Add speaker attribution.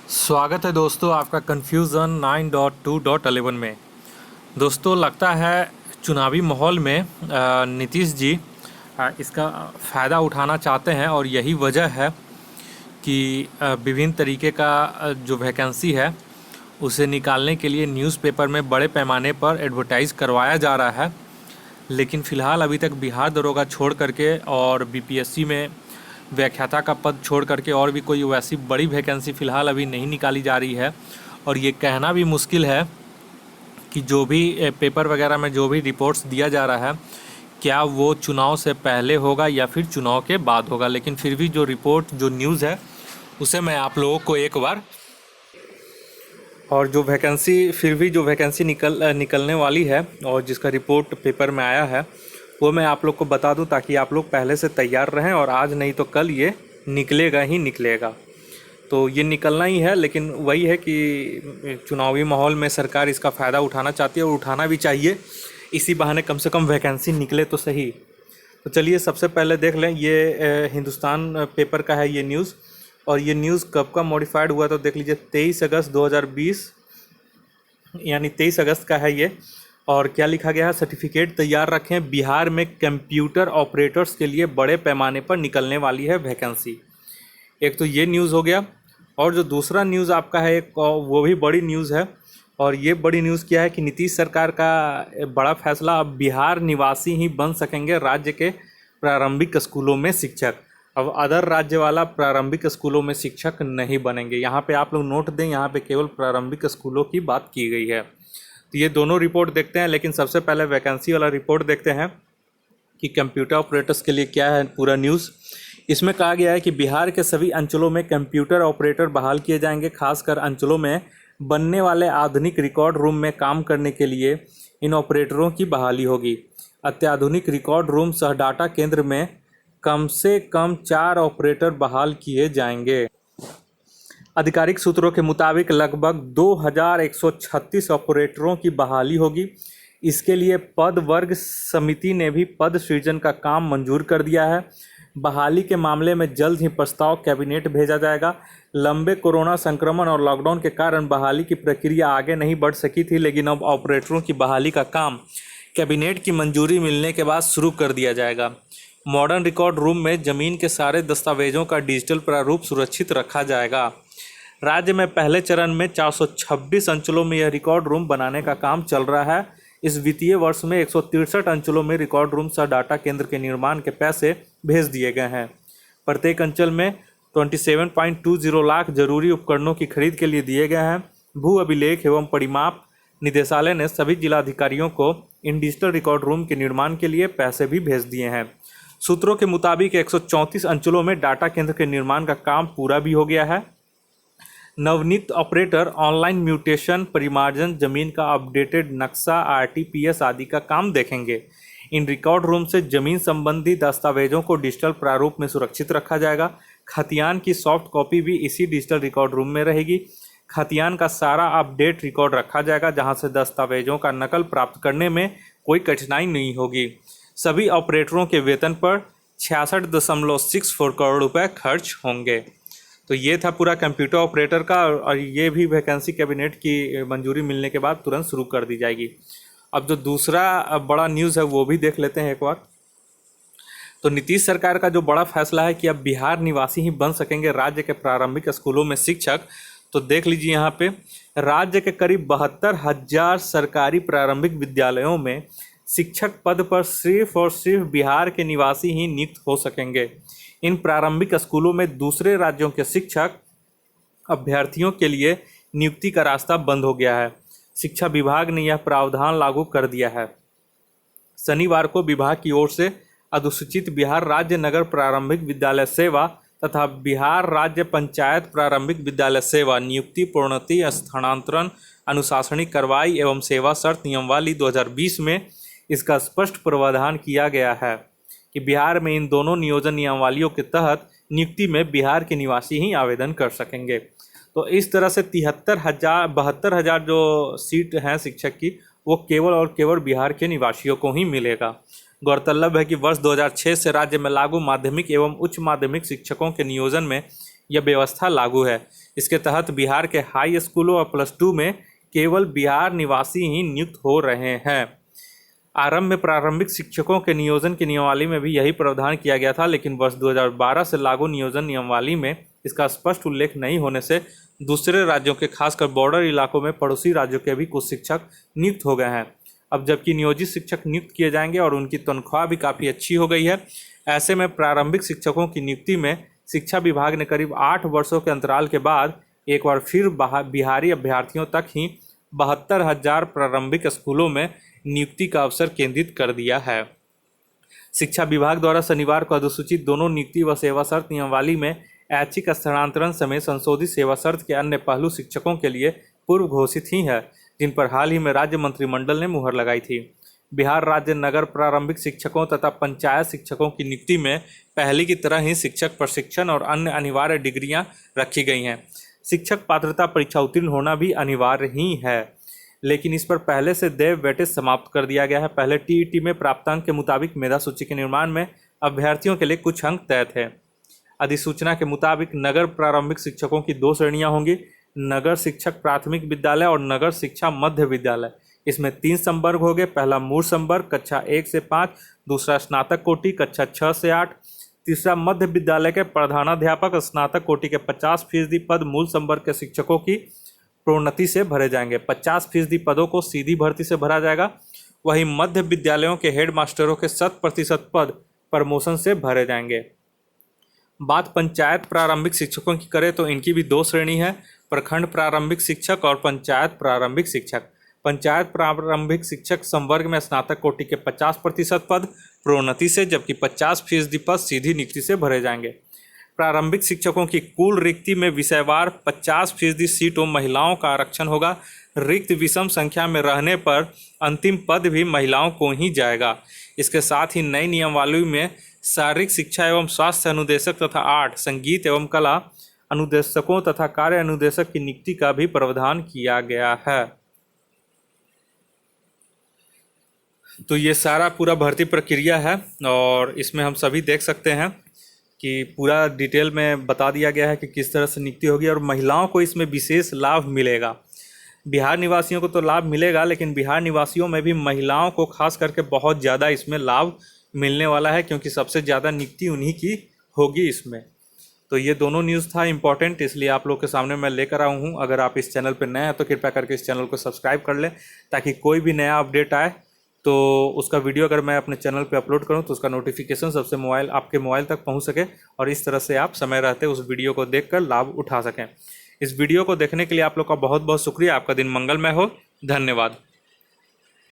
Speaker 1: स्वागत है दोस्तों आपका कन्फ्यूज़न 9.2.11 में। दोस्तों लगता है चुनावी माहौल में नीतीश जी इसका फ़ायदा उठाना चाहते हैं और यही वजह है कि विभिन्न तरीके का जो वैकेंसी है उसे निकालने के लिए न्यूज़पेपर में बड़े पैमाने पर एडवर्टाइज़ करवाया जा रहा है। लेकिन फ़िलहाल अभी तक बिहार दरोगा छोड़ करके और बीपीएससी में व्याख्याता का पद छोड़ करके और भी कोई वैसी बड़ी वैकेंसी फ़िलहाल अभी नहीं निकाली जा रही है। और ये कहना भी मुश्किल है कि जो भी पेपर वगैरह में जो भी रिपोर्ट्स दिया जा रहा है क्या वो चुनाव से पहले होगा या फिर चुनाव के बाद होगा। लेकिन फिर भी जो रिपोर्ट जो न्यूज़ है उसे मैं आप लोगों को एक बार और जो वैकेंसी फिर भी जो वैकेंसी निकलने वाली है और जिसका रिपोर्ट पेपर में आया है वो मैं आप लोग को बता दूं ताकि आप लोग पहले से तैयार रहें और आज नहीं तो कल ये निकलेगा ही निकलेगा। तो ये निकलना ही है, लेकिन वही है कि चुनावी माहौल में सरकार इसका फ़ायदा उठाना चाहती है और उठाना भी चाहिए। इसी बहाने कम से कम वैकेंसी निकले तो सही। तो चलिए सबसे पहले देख लें, ये हिंदुस्तान पेपर का है ये न्यूज़। और ये न्यूज़ कब का मॉडिफाइड हुआ तो देख लीजिए 23 अगस्त 2020 यानी 23 अगस्त का है ये। और क्या लिखा गया है, सर्टिफिकेट तैयार रखें, बिहार में कंप्यूटर ऑपरेटर्स के लिए बड़े पैमाने पर निकलने वाली है वैकेंसी। एक तो ये न्यूज़ हो गया। और जो दूसरा न्यूज़ आपका है एक वो भी बड़ी न्यूज़ है। और ये बड़ी न्यूज़ क्या है कि नीतीश सरकार का बड़ा फैसला, अब बिहार निवासी ही बन सकेंगे राज्य के प्रारंभिक स्कूलों में शिक्षक। अब अदर राज्य वाला प्रारंभिक स्कूलों में शिक्षक नहीं बनेंगे। यहाँ पे आप लोग नोट दें, यहाँ पे केवल प्रारंभिक स्कूलों की बात की गई है। तो ये दोनों रिपोर्ट देखते हैं, लेकिन सबसे पहले वैकेंसी वाला रिपोर्ट देखते हैं कि कंप्यूटर ऑपरेटर्स के लिए क्या है पूरा न्यूज़। इसमें कहा गया है कि बिहार के सभी अंचलों में कंप्यूटर ऑपरेटर बहाल किए जाएंगे। खासकर अंचलों में बनने वाले आधुनिक रिकॉर्ड रूम में काम करने के लिए इन ऑपरेटरों की बहाली होगी। अत्याधुनिक रिकॉर्ड रूम सह डाटा केंद्र में कम से कम 4 ऑपरेटर बहाल किए जाएंगे। आधिकारिक सूत्रों के मुताबिक लगभग 2136 ऑपरेटरों की बहाली होगी। इसके लिए पद वर्ग समिति ने भी पद सृजन का काम मंजूर कर दिया है। बहाली के मामले में जल्द ही प्रस्ताव कैबिनेट भेजा जाएगा। लंबे कोरोना संक्रमण और लॉकडाउन के कारण बहाली की प्रक्रिया आगे नहीं बढ़ सकी थी, लेकिन अब ऑपरेटरों की बहाली का काम कैबिनेट की मंजूरी मिलने के बाद शुरू कर दिया जाएगा। मॉडर्न रिकॉर्ड रूम में जमीन के सारे दस्तावेजों का डिजिटल प्रारूप सुरक्षित रखा जाएगा। राज्य में पहले चरण में 426 अंचलों में यह रिकॉर्ड रूम बनाने का काम चल रहा है। इस वित्तीय वर्ष में 163 अंचलों में रिकॉर्ड रूम सह डाटा केंद्र के निर्माण के पैसे भेज दिए गए हैं। प्रत्येक अंचल में 27.20 लाख जरूरी उपकरणों की खरीद के लिए दिए गए हैं। भू अभिलेख एवं परिमाप निदेशालय ने सभी जिलाधिकारियों को इन डिजिटल रिकॉर्ड रूम के निर्माण के लिए पैसे भी भेज दिए हैं। सूत्रों के मुताबिक 134 अंचलों में डाटा केंद्र के निर्माण का काम पूरा भी हो गया है। नवनीत ऑपरेटर ऑनलाइन म्यूटेशन, परिमार्जन, जमीन का अपडेटेड नक्शा, आरटीपीएस आदि का काम देखेंगे। इन रिकॉर्ड रूम से जमीन संबंधी दस्तावेजों को डिजिटल प्रारूप में सुरक्षित रखा जाएगा। खतियान की सॉफ्ट कॉपी भी इसी डिजिटल रिकॉर्ड रूम में रहेगी। खतियान का सारा अपडेट रिकॉर्ड रखा जाएगा, जहां से दस्तावेजों का नकल प्राप्त करने में कोई कठिनाई नहीं होगी। सभी ऑपरेटरों के वेतन पर 66.64 करोड़ रुपए खर्च होंगे। तो ये था पूरा कंप्यूटर ऑपरेटर का। और ये भी वैकेंसी कैबिनेट की मंजूरी मिलने के बाद तुरंत शुरू कर दी जाएगी। अब जो दूसरा बड़ा न्यूज़ है वो भी देख लेते हैं एक बार। तो नीतीश सरकार का जो बड़ा फैसला है कि अब बिहार निवासी ही बन सकेंगे राज्य के प्रारंभिक स्कूलों में शिक्षक। तो देख लीजिए यहाँ पे राज्य के करीब 72,000 सरकारी प्रारंभिक विद्यालयों में शिक्षक पद पर सिर्फ और सिर्फ बिहार के निवासी ही नियुक्त हो सकेंगे। इन प्रारंभिक स्कूलों में दूसरे राज्यों के शिक्षक अभ्यर्थियों के लिए नियुक्ति का रास्ता बंद हो गया है। शिक्षा विभाग ने यह प्रावधान लागू कर दिया है। शनिवार को विभाग की ओर से अनुसूचित बिहार राज्य नगर प्रारंभिक विद्यालय सेवा तथा बिहार राज्य पंचायत प्रारंभिक विद्यालय सेवा नियुक्ति, प्रोन्नति, स्थानांतरण, अनुशासनिक कार्रवाई एवं सेवा शर्त नियमावली 2020 में इसका स्पष्ट प्रावधान किया गया है कि बिहार में इन दोनों नियोजन नियमावलियों के तहत नियुक्ति में बिहार के निवासी ही आवेदन कर सकेंगे। तो इस तरह से 72,000 जो सीट हैं शिक्षक की वो केवल और केवल बिहार के निवासियों को ही मिलेगा। गौरतलब है कि वर्ष 2006 से राज्य में लागू माध्यमिक एवं उच्च माध्यमिक शिक्षकों के नियोजन में यह व्यवस्था लागू है। इसके तहत बिहार के हाई स्कूलों और +2 में केवल बिहार निवासी ही नियुक्त हो रहे हैं। आरंभ में प्रारंभिक शिक्षकों के नियोजन की नियमावली में भी यही प्रावधान किया गया था, लेकिन वर्ष 2012 से लागू नियोजन नियमावली में इसका स्पष्ट उल्लेख नहीं होने से दूसरे राज्यों के खासकर बॉर्डर इलाकों में पड़ोसी राज्यों के भी कुछ शिक्षक नियुक्त हो गए हैं। अब जबकि नियोजित शिक्षक नियुक्त किए जाएंगे और उनकी तनख्वाह भी काफ़ी अच्छी हो गई है, ऐसे में प्रारंभिक शिक्षकों की नियुक्ति में शिक्षा विभाग ने करीब 8 वर्षों के अंतराल के बाद एक बार फिर बिहारी अभ्यर्थियों तक ही 72,000 प्रारंभिक स्कूलों में नियुक्ति का अवसर केंद्रित कर दिया है। शिक्षा विभाग द्वारा शनिवार को अधिसूचित दोनों नियुक्ति व सेवा शर्त नियमावली में ऐच्छिक स्थानांतरण समेत संशोधित सेवा शर्त के अन्य पहलू शिक्षकों के लिए पूर्व घोषित ही है, जिन पर हाल ही में राज्य मंत्रिमंडल ने मुहर लगाई थी। बिहार राज्य नगर प्रारंभिक शिक्षकों तथा पंचायत शिक्षकों की नियुक्ति में पहले की तरह ही शिक्षक प्रशिक्षण और अन्य अनिवार्य डिग्रियां रखी गई हैं। शिक्षक पात्रता परीक्षा उत्तीर्ण होना भी अनिवार्य ही है, लेकिन इस पर पहले से देय वेटेज समाप्त कर दिया गया है। पहले टीईटी में प्राप्तांक के मुताबिक मेधा सूची के निर्माण में अभ्यर्थियों के लिए कुछ अंक तय थे। अधिसूचना के मुताबिक नगर प्रारंभिक शिक्षकों की 2 श्रेणियां होंगी, नगर शिक्षक प्राथमिक विद्यालय और नगर शिक्षा मध्य विद्यालय। इसमें 3 संवर्ग होंगे। पहला मूल संवर्ग कक्षा 1 से 5, दूसरा स्नातक कोटि कक्षा 6 से 8, तीसरा मध्य विद्यालय के प्रधानाध्यापक स्नातक कोटि के 50% पद मूल संवर्ग के शिक्षकों की प्रोन्नति से भरे जाएंगे। 50% पदों को सीधी भर्ती से भरा जाएगा। वहीं मध्य विद्यालयों के हेड मास्टरों के 100% पद प्रमोशन से भरे जाएंगे। बात पंचायत प्रारंभिक शिक्षकों की करें तो इनकी भी 2 श्रेणी है, प्रखंड प्रारंभिक शिक्षक और पंचायत प्रारंभिक शिक्षक। पंचायत प्रारंभिक शिक्षक संवर्ग में स्नातक कोटि के 50% पद प्रोन्नति से, जबकि 50% पद सीधी नियुक्ति से भरे जाएंगे। प्रारंभिक शिक्षकों की कुल रिक्ति में विषयवार 50% सीटों महिलाओं का आरक्षण होगा। रिक्त विषम संख्या में रहने पर अंतिम पद भी महिलाओं को ही जाएगा। इसके साथ ही नई नियमावली में शारीरिक शिक्षा एवं स्वास्थ्य अनुदेशक तथा आर्ट, संगीत एवं कला अनुदेशकों तथा कार्य अनुदेशक की नियुक्ति का भी प्रावधान किया गया है। तो ये सारा पूरा भर्ती प्रक्रिया है और इसमें हम सभी देख सकते हैं कि पूरा डिटेल में बता दिया गया है कि किस तरह से नियुक्ति होगी और महिलाओं को इसमें विशेष लाभ मिलेगा। बिहार निवासियों को तो लाभ मिलेगा, लेकिन बिहार निवासियों में भी महिलाओं को खास करके बहुत ज़्यादा इसमें लाभ मिलने वाला है, क्योंकि सबसे ज़्यादा नियुक्ति उन्हीं की होगी इसमें। तो ये दोनों न्यूज़ था इम्पॉर्टेंट, इसलिए आप लोग के सामने मैं लेकर आया हूँ। अगर आप इस चैनल पर नए हैं तो कृपया करके इस चैनल को सब्सक्राइब कर लें, ताकि कोई भी नया अपडेट आए तो उसका वीडियो अगर मैं अपने चैनल पे अपलोड करूं तो उसका नोटिफिकेशन सबसे आपके मोबाइल तक पहुंच सके और इस तरह से आप समय रहते उस वीडियो को देखकर लाभ उठा सकें। इस वीडियो को देखने के लिए आप लोग का बहुत बहुत शुक्रिया। आपका दिन मंगलमय हो। धन्यवाद।